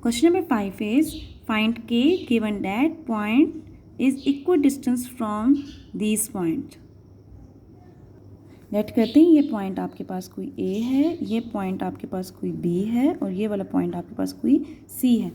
Question number 5 is find k given that point is equidistant from these point. Let करते हैं, ये point आपके पास कोई A है, ये पॉइंट आपके पास कोई B है और ये वाला पॉइंट आपके पास कोई C है।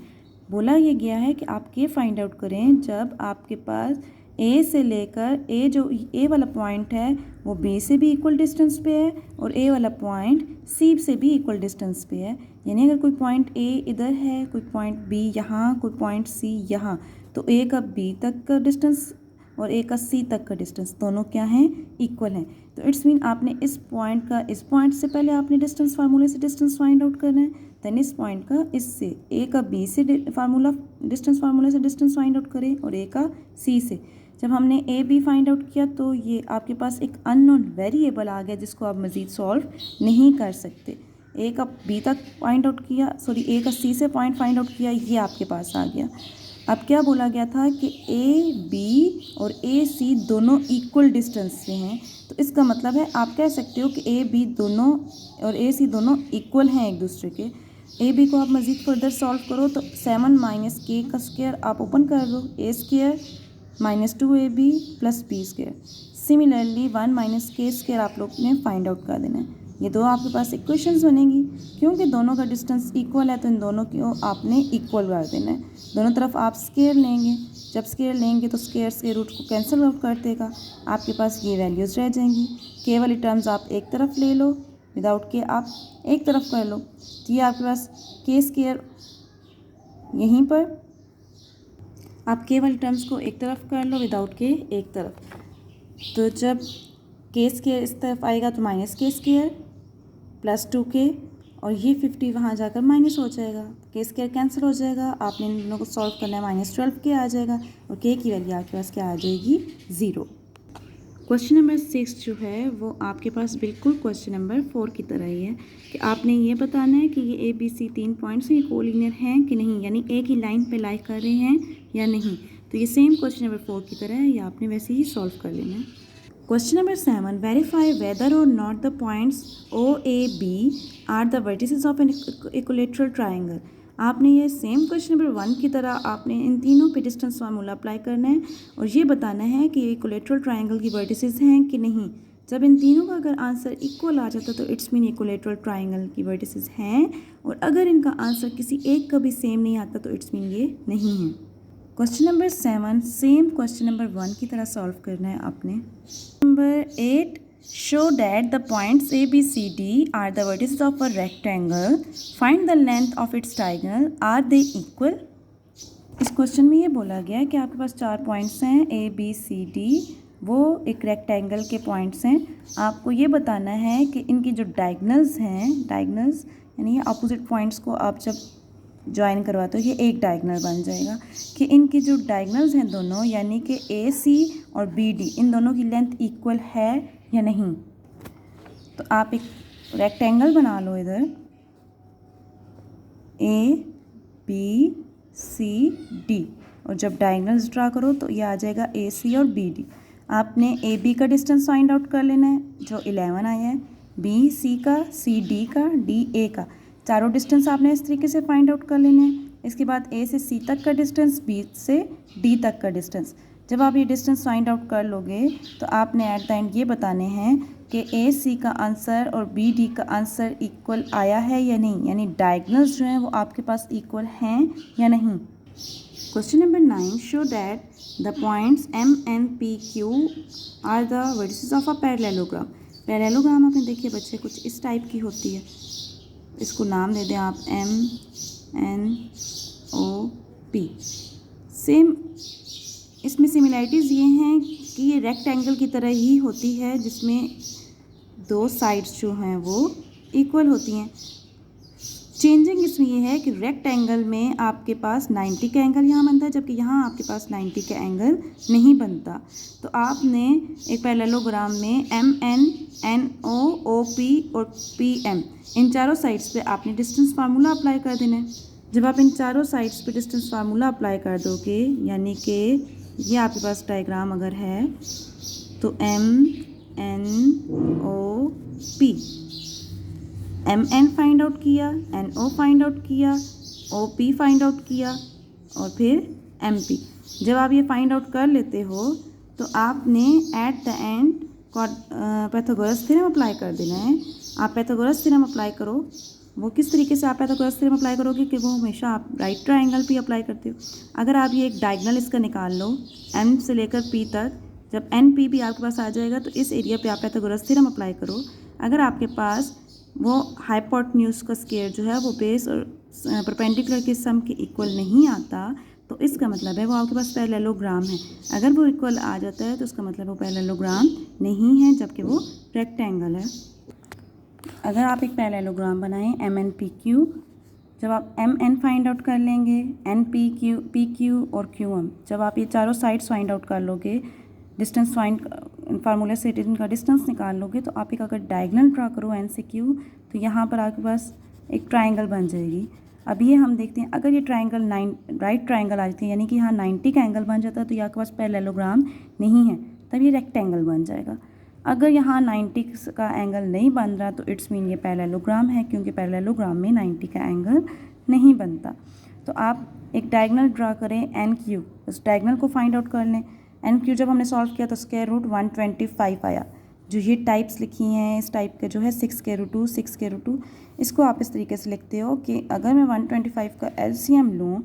बोला ये गया है कि आप के फाइंड आउट करें जब आपके पास A से लेकर जो A वाला पॉइंट है वो B से भी इक्वल डिस्टेंस पे है और A वाला पॉइंट C से भी इक्वल डिस्टेंस पे है। यानी अगर कोई पॉइंट A इधर है, कोई पॉइंट B यहाँ, कोई पॉइंट C यहाँ, तो A का B तक का डिस्टेंस और A का C तक का डिस्टेंस दोनों क्या हैं, इक्वल हैं। तो इट्स मीन आपने इस पॉइंट का इस पॉइंट से पहले आपने डिस्टेंस फार्मूले से डिस्टेंस फाइंड आउट करना है, देन इस पॉइंट का इससे A का B से डिस्टेंस फार्मूले से डिस्टेंस फाइंड आउट करें और A का C से। जब हमने A B फाइंड आउट किया तो ये आपके पास एक अननोन वेरिएबल आ गया जिसको आप मज़ीद सॉल्व नहीं कर सकते। A का B तक फाइंड आउट किया, A का C से पॉइंट फाइंड आउट किया, ये आपके पास आ गया। अब क्या बोला गया था कि A B और A C दोनों इक्वल डिस्टेंस पे हैं, तो इसका मतलब है आप कह सकते हो कि A B दोनों और A C दोनों इक्वल हैं एक दूसरे के। A B को आप मज़ीद फर्दर सॉल्व करो तो 7 माइनस के का स्क्वायर आप ओपन कर दो, A square minus 2AB plus B square. Similarly 1 minus के स्क्वायर आप लोग ने फाइंड आउट कर देना है। ये दो आपके पास इक्वेशंस बनेंगी, क्योंकि दोनों का डिस्टेंस इक्वल है तो इन दोनों को आपने इक्वल कर देना है। दोनों तरफ आप स्क्वायर लेंगे, जब स्क्वायर लेंगे तो स्क्वायर्स के रूट को कैंसिल आउट कर देगा, आपके पास ये वैल्यूज़ रह जाएंगी। के वाली टर्म्स आप एक तरफ ले लो, विदाउट के आप एक तरफ कर लो, तो ये आपके पास के स्क्वायर यहीं पर आप के वाली टर्म्स को एक तरफ कर लो, विदाउट के एक तरफ। तो जब के स्क्वायर इस तरफ आएगा तो माइनस के स्क्वायर प्लस 2k और ये 50 वहाँ जाकर माइनस हो जाएगा, के स्क्वायर कैंसिल हो जाएगा। आपने इन दोनों को सॉल्व करना है, माइनस 12k आ जाएगा और k की वैल्यू आपके पास क्या आ जाएगी, 0। क्वेश्चन नंबर 6 जो है वो आपके पास बिल्कुल क्वेश्चन नंबर 4 की तरह ही है कि आपने ये बताना है कि ये ABC 3 पॉइंट्स ये कोलिनियर हैं कि नहीं, यानी एक ही लाइन पे लाई कर रहे हैं या नहीं। तो ये सेम क्वेश्चन नंबर 4 की तरह है, ये आपने वैसे ही सॉल्व कर लेना है। Question number 7, verify whether or not the points OAB are the vertices of an equilateral triangle. आपने ये सेम क्वेश्चन नंबर 1 की तरह आपने इन तीनों पे डिस्टेंस फार्मूला अप्लाई करना है और ये बताना है कि ये इक्विलेटरल ट्राइंगल की वर्टिसेस हैं कि नहीं। जब इन तीनों का अगर आंसर इक्वल आ जाता तो इट्स मीन इक्विलेटरल ट्राइंगल की वर्टिसेस हैं, और अगर इनका आंसर किसी एक का भी सेम नहीं आता तो इट्स मीन ये नहीं है। Question number 7 same question number 1 की तरह सॉल्व करना है आपने। Number 8, show that the points ABCD are the vertices of a rectangle. Find the length of its diagonal. Are they equal? इस क्वेश्चन में ये बोला गया है कि आपके पास 4 पॉइंट्स हैं ABCD, वो एक रेक्टेंगल के पॉइंट्स हैं। आपको ये बताना है कि इनकी जो डायगनल्स हैं, डायगनल्स यानी अपोजिट पॉइंट्स को आप जब ज्वाइन करवाते हो ये एक डायगनल बन जाएगा, कि इनकी जो डायगनल्स हैं दोनों यानी कि AC और BD इन दोनों की लेंथ इक्वल है या नहीं। तो आप एक रेक्टेंगल बना लो इधर ABCD और जब डायगनल्स ड्रा करो तो ये आ जाएगा AC और BD। आपने AB का डिस्टेंस फाइंड आउट कर लेना है जो 11 आया है, BC का, CD का, DA का, चारों डिस्टेंस आपने इस तरीके से फाइंड आउट कर लेने हैं। इसके बाद A से C तक का डिस्टेंस, B से D तक का डिस्टेंस। जब आप ये डिस्टेंस फाइंड आउट कर लोगे तो आपने एट द एंड ये बताने हैं कि AC का आंसर और BD का आंसर इक्वल आया है या नहीं, यानी डायगनल्स जो हैं वो आपके पास इक्वल हैं या नहीं। Question number 9, show that the points MNPQ are the vertices of a parallelogram. Parallelogram आपने देखिए बच्चे कुछ इस टाइप की होती है, इसको नाम दे दें आप MNOP। सेम इसमें सिमिलैरिटीज़ ये हैं कि ये रेक्टेंगल की तरह ही होती है जिसमें दो साइड्स जो हैं वो इक्वल होती हैं। चेंजिंग इसमें ये है कि रेक्टेंगल में आपके पास 90 का एंगल यहाँ बनता है, जबकि यहाँ आपके पास 90 का एंगल नहीं बनता। तो आपने एक पैरेललोग्राम में MN, NO, OP और PM इन चारों साइड्स पे आपने डिस्टेंस फार्मूला अप्लाई कर देना है। जब आप इन चारों साइड्स पे डिस्टेंस फार्मूला अप्लाई कर दोगे, यानी कि ये आपके पास डायग्राम अगर है तो MNOP, MN फाइंड आउट किया, NO फाइंड आउट किया, OP फाइंड आउट किया और फिर MP। जब आप ये फाइंड आउट कर लेते हो तो आपने at the end Pythagoras theorem apply कर देना है। आप पाइथागोरस थ्योरम अप्लाई करो। वो किस तरीके से आप पाइथागोरस थ्योरम अप्लाई करोगे कि वो हमेशा आप राइट ट्रायंगल पे अप्लाई करते हो। अगर आप ये एक डायगोनल इसका निकाल लो M से लेकर P तक, जब NP भी आपके पास आ जाएगा तो इस एरिया पे आप पाइथागोरस थ्योरम अप्लाई करो। अगर आपके पास वो हाइपोटेन्यूज का स्क्वायर जो है वो बेस और परपेंडिकुलर के सम के इक्वल नहीं आता तो इसका मतलब है वो आपके पास पैरेललोग्राम है। अगर वो इक्वल आ जाता है तो उसका मतलब वो पैरेललोग्राम नहीं है, जबकि वो रेक्टेंगल है। अगर आप एक पैरेललोग्राम बनाएं MNPQ, जब आप MN फाइंड आउट कर लेंगे, NPQ, PQ और QM, जब आप ये चारों साइड्स फाइंड आउट कर लोगे, डिस्टेंस फाइंड फार्मूले से इनका डिस्टेंस निकाल लोगे, तो आप एक अगर डायगोनल ड्रा करो N से Q तो यहाँ पर आपके पास एक ट्राइंगल बन जाएगी। अब ये हम देखते हैं, अगर ये ट्राइंगल राइट ट्राइंगल आ जाती है, यानी कि यहाँ 90 का एंगल बन जाता है, तो ये आपके पास पैरेललोग्राम नहीं है, तब ये रेक्टेंगल बन जाएगा। अगर यहाँ 90 का एंगल नहीं बन रहा तो इट्स मीन ये पैरेललोग्राम है, क्योंकि पैरेललोग्राम में 90 का एंगल नहीं बनता। तो आप एक डायगोनल ड्रा करें NQ, उस डायगोनल को फाइंड आउट कर लें। NQ जब हमने सॉल्व किया तो स्क्वायर रूट 125 आया। जो ये टाइप्स लिखी हैं इस टाइप के जो है 6√2, 6√2, इसको आप इस तरीके से लिखते हो कि अगर मैं 125 का LCM लूँ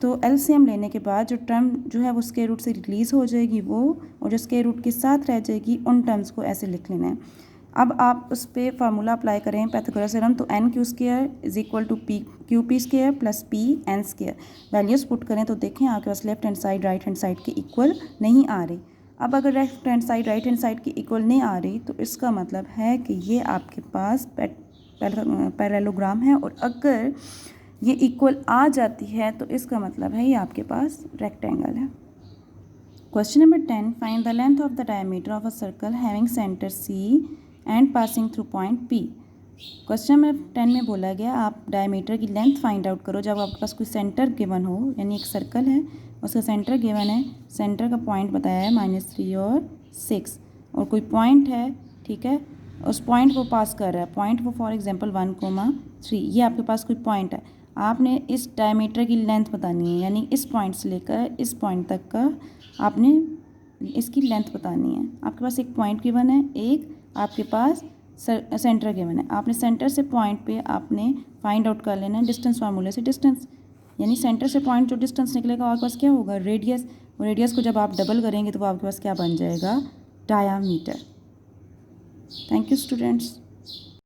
तो LCM लेने के बाद जो टर्म जो है वो स्क्वायर रूट से रिलीज़ हो जाएगी वो, और जो स्क्वायर रूट के साथ रह जाएगी उन टर्म्स को ऐसे लिख लेना है। अब आप उस पर फार्मूला अप्लाई करें पाइथागोरस थ्योरम, तो NQ² is equal to QP² plus PN²। Values put करें तो देखें आपके पास left hand side right hand side के इक्वल नहीं आ रही। अब अगर left hand side right hand side की इक्वल नहीं आ रही तो इसका मतलब है कि ये आपके पास पैरेललोग्राम है, और अगर ये इक्वल आ जाती है तो इसका मतलब है ये आपके पास रेक्टेंगल है। Question number 10, find the length of the diameter of a circle having centre C and passing through point P। Question number 10 में बोला गया आप डायमीटर की लेंथ फाइंड आउट करो जब आपके पास कोई सेंटर गिवन हो, यानी एक सर्कल है उसका सेंटर गिवन है, सेंटर का पॉइंट बताया है -3 और 6, और कोई पॉइंट है, ठीक है, उस पॉइंट को पास कर रहा है, पॉइंट वो फॉर एग्जांपल 1,3, ये आपके पास कोई पॉइंट है। आपने इस डायमीटर की लेंथ बतानी है, यानी इस पॉइंट से लेकर इस पॉइंट तक का आपने इसकी लेंथ बतानी है। आपके पास एक पॉइंट गिवन है, एक आपके पास सेंटर गिवन है। आपने सेंटर से पॉइंट पे आपने फाइंड आउट कर लेना है डिस्टेंस फार्मूले से डिस्टेंस, यानी सेंटर से पॉइंट जो डिस्टेंस निकलेगा आपके पास क्या होगा, रेडियस, और रेडियस को जब आप डबल करेंगे तो वो आपके पास क्या बन जाएगा, डायामीटर। Thank you students.